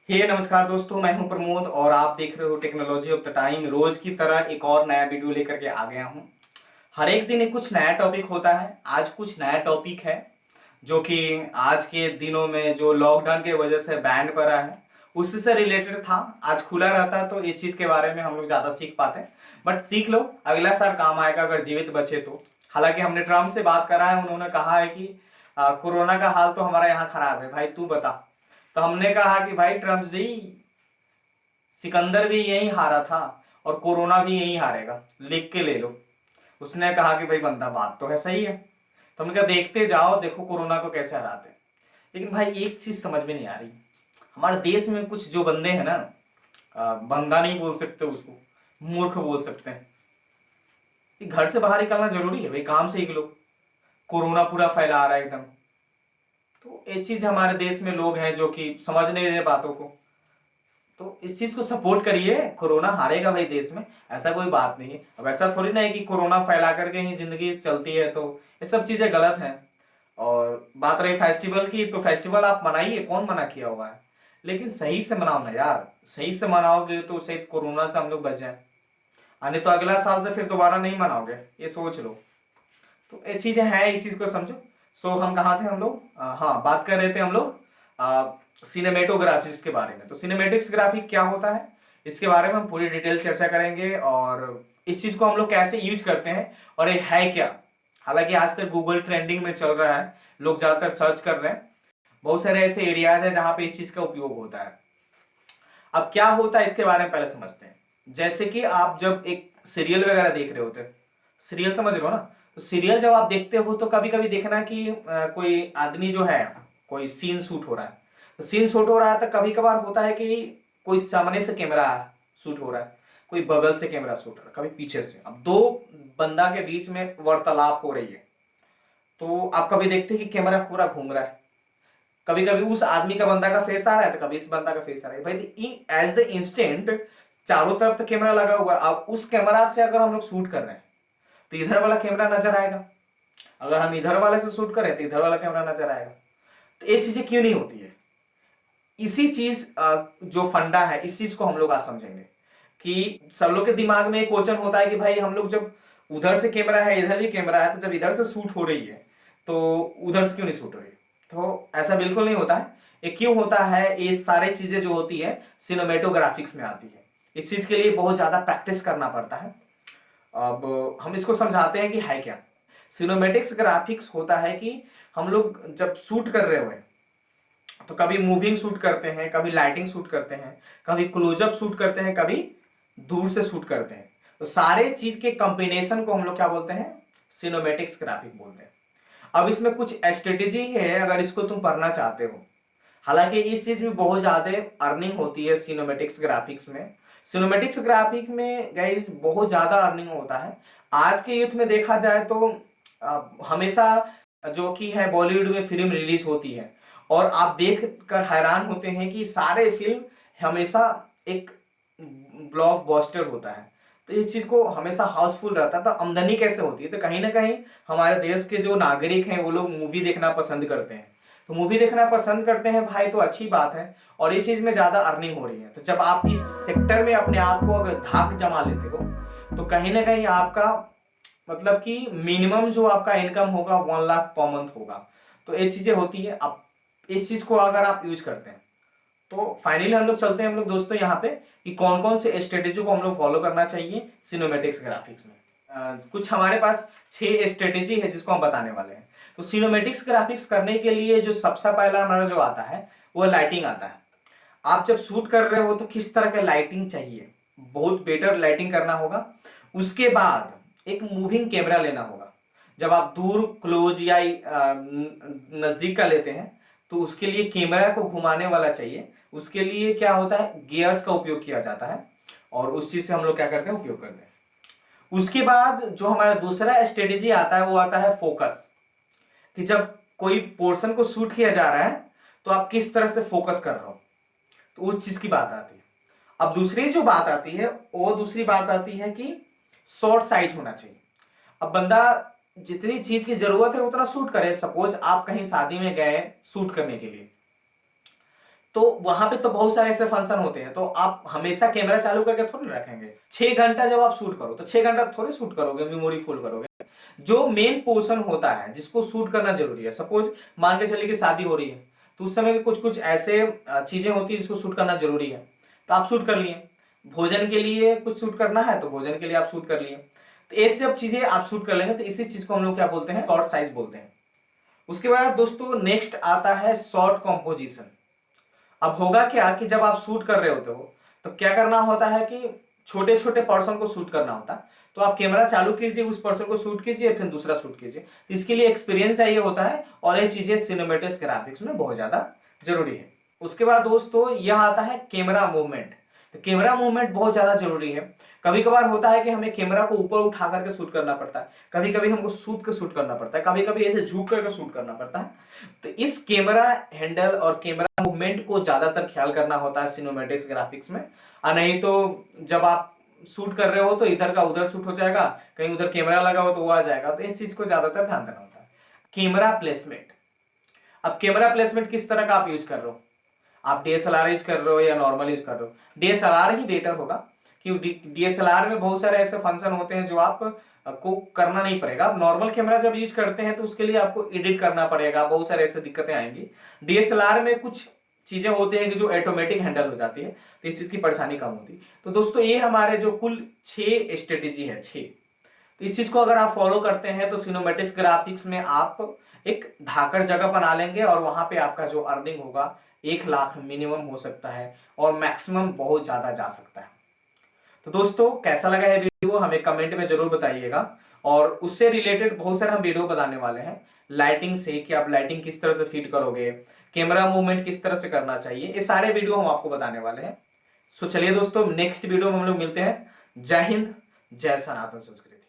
नमस्कार दोस्तों, मैं हूं प्रमोद और आप देख रहे हो टेक्नोलॉजी ऑफ द टाइम। रोज की तरह एक और नया वीडियो लेकर के आ गया हूं। हर एक दिन एक कुछ नया टॉपिक होता है। आज कुछ नया टॉपिक है जो कि आज के दिनों में जो लॉकडाउन की वजह से बैन पड़ा है उसी से रिलेटेड था। आज खुला रहता तो इस चीज़ के बारे में हम लोग ज़्यादा सीख पाते, बट सीख लो, अगला साल काम आएगा अगर जीवित बचे तो। हालांकि हमने ट्रम्प से बात करा है, उन्होंने कहा है कि कोरोना का हाल तो हमारा यहाँ खराब है, भाई तू बता। तो हमने कहा कि भाई ट्रम्प जी, सिकंदर भी यही हारा था और कोरोना भी यही हारेगा, लिख के ले लो। उसने कहा कि भाई बंदा बात तो है सही है। तो हमने कहा देखते जाओ, देखो कोरोना को कैसे हराते हैं। लेकिन भाई एक चीज समझ में नहीं आ रही, हमारे देश में कुछ जो बंदे हैं ना, बंदा नहीं बोल सकते उसको, मूर्ख बोल सकते हैं। कि घर से बाहर निकलना जरूरी है भाई, काम से निकलो, कोरोना पूरा फैला रहा है एकदम। तो ये चीज हमारे देश में लोग हैं जो कि समझ नहीं रहे बातों को। तो इस चीज को सपोर्ट करिए, कोरोना हारेगा भाई देश में, ऐसा कोई बात नहीं है। अब ऐसा थोड़ी ना है कि कोरोना फैला करके ही जिंदगी चलती है, तो ये सब चीजें गलत हैं। और बात रही फेस्टिवल की, तो फेस्टिवल आप मनाइए, कौन मना किया हुआ है, लेकिन सही से मनाओ ना यार। सही से मनाओगे तो शायद कोरोना से हम लोग बच जाए, नहीं तो अगला साल से फिर दोबारा नहीं मनाओगे, ये सोच लो। तो ये चीजें हैं, इस चीज को समझो। सो हम कहाँ थे हम लोग, हाँ बात कर रहे थे हम लोग सिनेमेटोग्राफिक्स के बारे में। तो सिनेमेटिक्स ग्राफिक क्या होता है, इसके बारे में हम पूरी डिटेल चर्चा करेंगे और इस चीज को हम लोग कैसे यूज करते हैं और ये है क्या। हालांकि आज तक गूगल ट्रेंडिंग में चल रहा है, लोग ज्यादातर सर्च कर रहे हैं। बहुत सारे ऐसे एरियाज है जहाँ पे इस चीज का उपयोग होता है। अब क्या होता है इसके बारे में पहले समझते हैं। जैसे कि आप जब एक सीरियल वगैरह देख रहे होते, सीरियल समझ रहे हो ना, तो सीरियल जब आप देखते हो तो कभी कभी देखना कि कोई आदमी जो है, कोई सीन शूट हो रहा है। तो सीन शूट हो रहा है तो कभी कभार होता है कि कोई सामने से कैमरा शूट हो रहा है, कोई बगल से कैमरा शूट हो रहा है, कभी पीछे से। अब दो बंदा के बीच में वार्तालाप हो रही है, तो आप कभी देखते हैं कि कैमरा पूरा घूम रहा है। कभी कभी उस आदमी का बंदा का फेस आ रहा है तो कभी इस बंदा का फेस आ रहा है। भाई एज द इंस्टेंट चारों तरफ तो कैमरा लगा हुआ है। अब उस कैमरा से अगर हम लोग शूट कर रहे हैं तो इधर वाला कैमरा नजर आएगा, अगर हम इधर वाले से शूट करें तो इधर वाला कैमरा नजर आएगा। तो ये चीजें क्यों नहीं होती है, इसी चीज जो फंडा है, इस चीज को हम लोग आज समझेंगे। कि सब लोग के दिमाग में एक क्वेश्चन होता है कि भाई हम लोग जब उधर से कैमरा है इधर भी कैमरा है, तो जब इधर से शूट हो रही है तो उधर से क्यों नहीं शूट हो रही है। तो ऐसा बिल्कुल नहीं होता है। ये क्यों होता है, ये सारी चीजें जो होती है सिनेमेटोग्राफिक्स में आती है। इस चीज के लिए बहुत ज्यादा प्रैक्टिस करना पड़ता है। अब हम इसको समझाते हैं कि है क्या। सिनेमेटिक्स ग्राफिक्स होता है कि हम लोग जब शूट कर रहे हुए तो कभी मूविंग शूट करते हैं, कभी लाइटिंग शूट करते हैं, कभी क्लोजअप शूट करते हैं, कभी दूर से शूट करते हैं। तो सारे चीज के कॉम्बिनेशन को हम लोग क्या बोलते हैं, सिनेमेटिक्स ग्राफिक बोलते हैं। अब इसमें कुछ स्ट्रेटेजी है अगर इसको तुम पढ़ना चाहते हो। हालांकि इस चीज में बहुत ज्यादा अर्निंग होती है सिनेमेटिक्स ग्राफिक्स में। सिनेमेटिक्स ग्राफिक में गाइस बहुत ज्यादा अर्निंग होता है। आज के युथ में देखा जाए तो हमेशा जो कि है बॉलीवुड में फिल्म रिलीज होती है और आप देख कर हैरान होते हैं कि सारे फिल्म हमेशा एक ब्लॉकबस्टर होता है। तो इस चीज को हमेशा हाउसफुल रहता है। तो आमदनी कैसे होती है, तो कहीं ना कहीं हमारे देश के जो नागरिक हैं वो लोग मूवी देखना पसंद करते हैं। तो मूवी देखना पसंद करते हैं भाई, तो अच्छी बात है। और इस चीज में ज्यादा अर्निंग हो रही है। तो जब आप इस सेक्टर में अपने आप को अगर धाक जमा लेते हो तो कहीं ना कहीं आपका मतलब कि मिनिमम जो आपका इनकम होगा 1 लाख पर मंथ होगा। तो ये चीजें होती है। अब इस चीज को अगर आप यूज करते हैं तो फाइनली हम लोग चलते हैं हम लोग दोस्तों यहाँ पे कि कौन कौन से स्ट्रेटेजी को हम लोग फॉलो करना चाहिए सिनेमेटिक्स ग्राफिक्स में। कुछ हमारे पास 6 स्ट्रेटेजी है जिसको हम बताने वाले हैं। तो सिनेमेटिक्स ग्राफिक्स करने के लिए जो सबसे पहला हमारा जो आता है वो लाइटिंग आता है। आप जब शूट कर रहे हो तो किस तरह का लाइटिंग चाहिए, बहुत बेटर लाइटिंग करना होगा। उसके बाद एक मूविंग कैमरा लेना होगा। जब आप दूर क्लोज या नजदीक का लेते हैं तो उसके लिए कैमरा को घुमाने वाला चाहिए। उसके लिए क्या होता है, गियर्स का उपयोग किया जाता है और उस चीज से हम लोग क्या करते हैं, उपयोग करते हैं। उसके बाद जो हमारा दूसरा स्ट्रेटेजी आता है वो आता है फोकस। कि जब कोई पोर्शन को शूट किया जा रहा है तो आप किस तरह से फोकस कर रहे हो, तो उस चीज की बात आती है। अब दूसरी जो बात आती है वो दूसरी बात आती है कि शॉर्ट साइज होना चाहिए। अब बंदा जितनी चीज की जरूरत है उतना शूट करे। सपोज आप कहीं शादी में गए शूट करने के लिए, तो वहां पे तो बहुत सारे ऐसे फंक्शन होते हैं, तो आप हमेशा कैमरा चालू करके थोड़ी रखेंगे। 6 घंटा जब आप शूट करो तो 6 घंटा थोड़ी शूट करोगे, मेमोरी फुल करोगे। जो मेन पोर्शन होता है जिसको शूट करना जरूरी है, सपोज मान के चलिए कि शादी हो रही है, तो उस समय कुछ कुछ ऐसे चीजें होती है जिसको शूट करना जरूरी है, तो आप शूट कर लिए। भोजन के लिए कुछ शूट करना है तो भोजन के लिए आप शूट कर लिए। तो ये सब चीजें आप शूट कर लेंगे, तो इसी चीज को हम लोग क्या बोलते हैं, शॉर्ट साइज बोलते हैं। उसके बाद दोस्तों नेक्स्ट आता है शॉर्ट कॉम्पोजिशन। अब होगा क्या कि जब आप शूट कर रहे होते हो तो क्या करना होता है कि छोटे छोटे पर्सन को शूट करना होता है। तो आप कैमरा चालू कीजिए, उस पर्सन को शूट कीजिए, फिर दूसरा शूट कीजिए। तो इसके लिए एक्सपीरियंस चाहिए होता है, और ये चीजें सिनेमैटिक ग्राफिक्स में बहुत ज्यादा जरूरी है। उसके बाद दोस्तों यह आता है कैमरा मूवमेंट। तो कैमरा मूवमेंट बहुत ज्यादा जरूरी है। कभी कभार होता है कि हमें कैमरा को ऊपर उठा करके शूट करना पड़ता है, कभी कभी हमको सूत के शूट करना पड़ता है, कभी कभी ऐसे झुक करके शूट करना पड़ता है। तो इस कैमरा हैंडल और कैमरा मूवमेंट को ज्यादातर ख्याल करना होता है सिनेमैटिक्स ग्राफिक्स में। और नहीं तो जब आप शूट कर रहे हो तो इधर का उधर शूट हो जाएगा, कहीं उधर कैमरा लगा हो तो वो आ जाएगा। तो इस चीज को ज्यादातर ध्यान देना होता है। Camera placement. अब कैमरा प्लेसमेंट किस तरह का आप यूज कर रहे हो, आप डीएसएलआर यूज कर रहे हो या नॉर्मल यूज कर रहे हो। डीएसएलआर ही बेटर होगा, क्योंकि डीएसएलआर में बहुत सारे ऐसे फंक्शन होते हैं जो आप को करना नहीं पड़ेगा। आप नॉर्मल कैमरा जब यूज करते हैं तो उसके लिए आपको एडिट करना पड़ेगा, बहुत सारे ऐसे दिक्कतें आएंगी। डीएसएलआर में कुछ चीजें होती हैं कि जो ऑटोमेटिक हैंडल हो जाती है, तो इस चीज की परेशानी कम होती है। तो दोस्तों ये हमारे जो कुल 6 स्ट्रेटेजी है, 6। तो इस चीज को अगर आप फॉलो करते हैं तो सिनेमैटिक्स ग्राफिक्स में आप एक धाकड़ जगह बना लेंगे, और वहां पे आपका जो अर्निंग होगा 1 लाख मिनिमम हो सकता है, और मैक्सिमम बहुत ज्यादा जा सकता है। तो दोस्तों कैसा लगा है वीडियो हमें कमेंट में जरूर बताइएगा। और उससे रिलेटेड बहुत सारे हम वीडियो बनाने वाले हैं, लाइटिंग से कि आप लाइटिंग किस तरह से फिट करोगे, कैमरा मूवमेंट किस तरह से करना चाहिए, ये सारे वीडियो हम आपको बताने वाले हैं। सो चलिए दोस्तों नेक्स्ट वीडियो में हम लोग मिलते हैं। जय हिंद, जय सनातन संस्कृति।